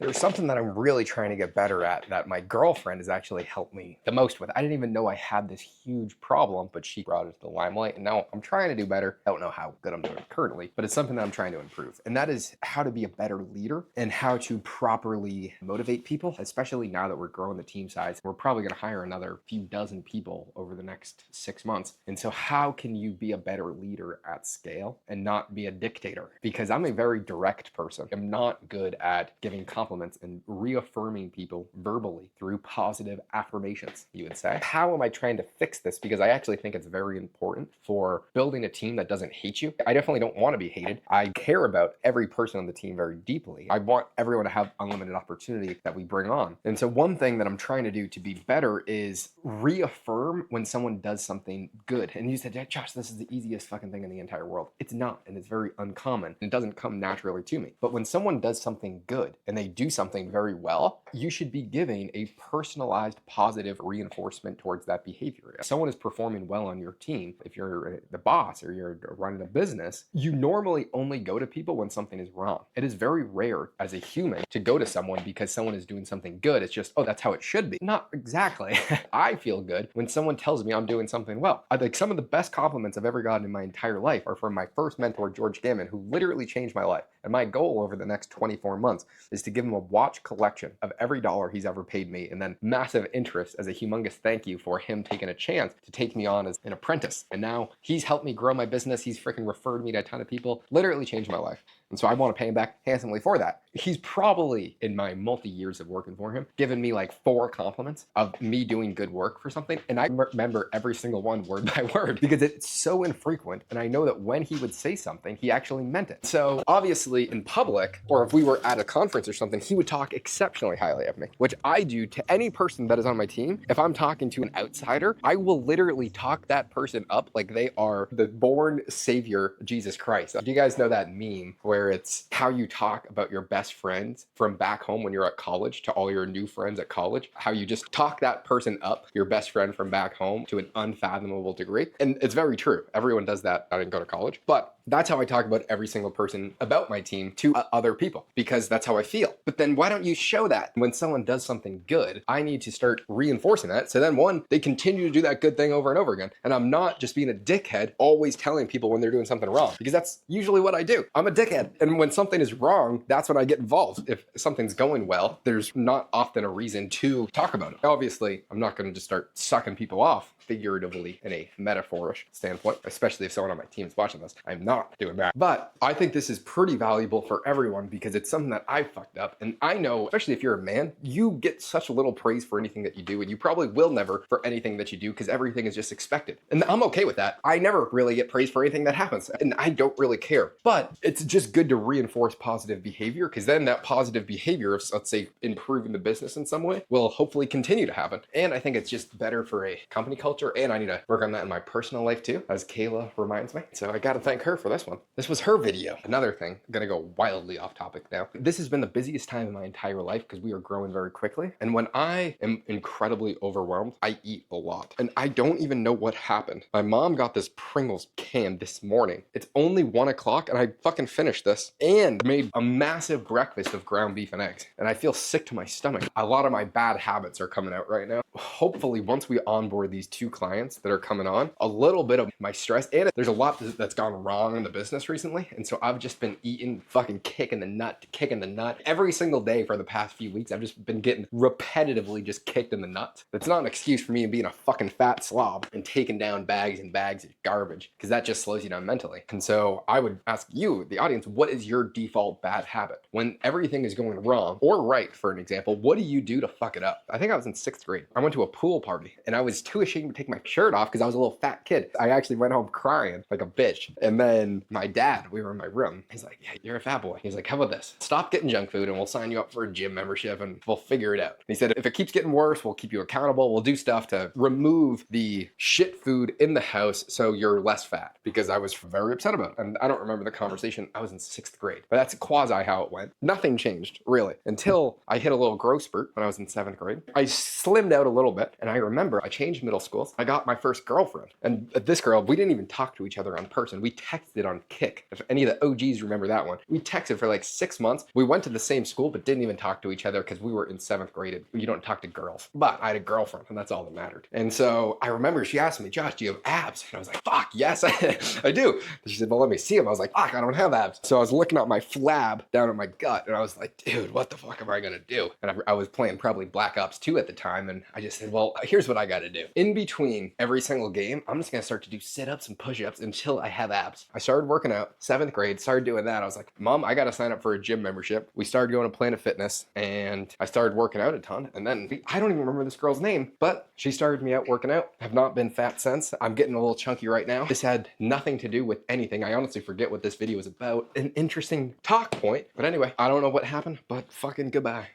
There's something that I'm really trying to get better at that my girlfriend has actually helped me the most with. I didn't even know I had this huge problem, but she brought it to the limelight, and now I'm trying to do better. I don't know how good I'm doing currently, but it's something that I'm trying to improve. And that is how to be a better leader and how to properly motivate people, especially now that we're growing the team size. We're probably going to hire another few dozen people over the next 6 months. And so how can you be a better leader at scale and not be a dictator? Because I'm a very direct person. I'm not good at giving compliments and reaffirming people verbally through positive affirmations, you would say. How am I trying to fix this? Because I actually think it's very important for building a team that doesn't hate you. I definitely don't want to be hated. I care about every person on the team very deeply. I want everyone to have unlimited opportunity that we bring on. And so one thing that I'm trying to do to be better is reaffirm when someone does something good. And you said, yeah, Josh, this is the easiest fucking thing in the entire world. It's not, and it's very uncommon. It doesn't come naturally to me. But when someone does something good and they do something very well, you should be giving a personalized positive reinforcement towards that behavior. If someone is performing well on your team, if you're the boss or you're running a business, you normally only go to people when something is wrong. It is very rare as a human to go to someone because someone is doing something good. It's just, oh, that's how it should be. Not exactly. I feel good when someone tells me I'm doing something well. I think some of the best compliments I've ever gotten in my entire life are from my first mentor, George Gammon, who literally changed my life. And my goal over the next 24 months is to give him a watch collection of every dollar he's ever paid me, and then massive interest as a humongous thank you for him taking a chance to take me on as an apprentice. And now he's helped me grow my business. He's freaking referred me to a ton of people, literally changed my life. And so I want to pay him back handsomely for that. He's probably, in my multi-years of working for him, given me like 4 compliments of me doing good work for something. And I remember every single one word by word because it's so infrequent. And I know that when he would say something, he actually meant it. So obviously in public, or if we were at a conference or something, he would talk exceptionally highly of me, which I do to any person that is on my team. If I'm talking to an outsider, I will literally talk that person up like they are the born savior, Jesus Christ. Do you guys know that meme where it's how you talk about your best friends from back home when you're at college to all your new friends at college? How you just talk that person up, your best friend from back home, to an unfathomable degree. And it's very true. Everyone does that. I didn't go to college, but that's how I talk about every single person about my team to other people, because that's how I feel. But then why don't you show that when someone does something good? I need to start reinforcing that. So then one, they continue to do that good thing over and over again. And I'm not just being a dickhead, always telling people when they're doing something wrong, because that's usually what I do. I'm a dickhead. And when something is wrong, that's when I get involved. If something's going well, there's not often a reason to talk about it. Obviously, I'm not going to just start sucking people off figuratively in a metaphorish standpoint, especially if someone on my team is watching this. I'm not doing that. But I think this is pretty valuable for everyone because it's something that I fucked up. And I know, especially if you're a man, you get such little praise for anything that you do, and you probably will never for anything that you do because everything is just expected. And I'm okay with that. I never really get praised for anything that happens, and I don't really care. But it's just good to reinforce positive behavior, because then that positive behavior of, let's say, improving the business in some way will hopefully continue to happen. And I think it's just better for a company culture, and I need to work on that in my personal life too, as Kayla reminds me. So I got to thank her for this one. This was her video. Another thing, I'm gonna go wildly off topic now. This has been the busiest time in my entire life because we are growing very quickly. And when I am incredibly overwhelmed, I eat a lot. And I don't even know what happened. My mom got this Pringles can this morning. It's only 1 o'clock and I fucking finished this and made a massive breakfast of ground beef and eggs. And I feel sick to my stomach. A lot of my bad habits are coming out right now. Hopefully, once we onboard these 2 clients that are coming on, a little bit of my stress, and there's a lot that's gone wrong in the business recently. And so I've just been eating, fucking kicking the nut every single day for the past few weeks. I've just been getting repetitively just kicked in the nuts. That's not an excuse for me being a fucking fat slob and taking down bags and bags of garbage, because that just slows you down mentally. And so I would ask you, the audience, what is your default bad habit? When everything is going wrong or right, for an example, what do you do to fuck it up? I think I was in 6th grade. I went to a pool party and I was too ashamed to take my shirt off because I was a little fat kid. I actually went home crying like a bitch. And then my dad, we were in my room. He's like, yeah, you're a fat boy. He's like, how about this? Stop getting junk food and we'll sign you up for a gym membership and we'll figure it out. And he said, if it keeps getting worse, we'll keep you accountable. We'll do stuff to remove the shit food in the house so you're less fat, because I was very upset about it. And I don't remember the conversation. I was in 6th grade, but that's quasi how it went. Nothing changed really until I hit a little growth spurt when I was in 7th grade. I slimmed out a a little bit. And I remember I changed middle schools. I got my first girlfriend. And this girl, we didn't even talk to each other on person. We texted on Kik. If any of the OGs remember that one. We texted for like 6 months. We went to the same school, but didn't even talk to each other because we were in 7th grade. You don't talk to girls. But I had a girlfriend, and that's all that mattered. And so I remember she asked me, Josh, do you have abs? And I was like, fuck, yes, I do. She said, well, let me see them. I was like, fuck, I don't have abs. So I was looking at my flab down at my gut, and I was like, dude, what the fuck am I gonna do? And I was playing probably Black Ops 2 at the time, and I just said, well, here's what I gotta do. In between every single game, I'm just gonna start to do sit-ups and push-ups until I have abs. I started working out, 7th grade, started doing that. I was like, Mom, I gotta sign up for a gym membership. We started going to Planet Fitness, and I started working out a ton. And then I don't even remember this girl's name, but she started me out working out. Have not been fat since. I'm getting a little chunky right now. This had nothing to do with anything. I honestly forget what this video is about. An interesting talk point. But anyway, I don't know what happened, but fucking goodbye.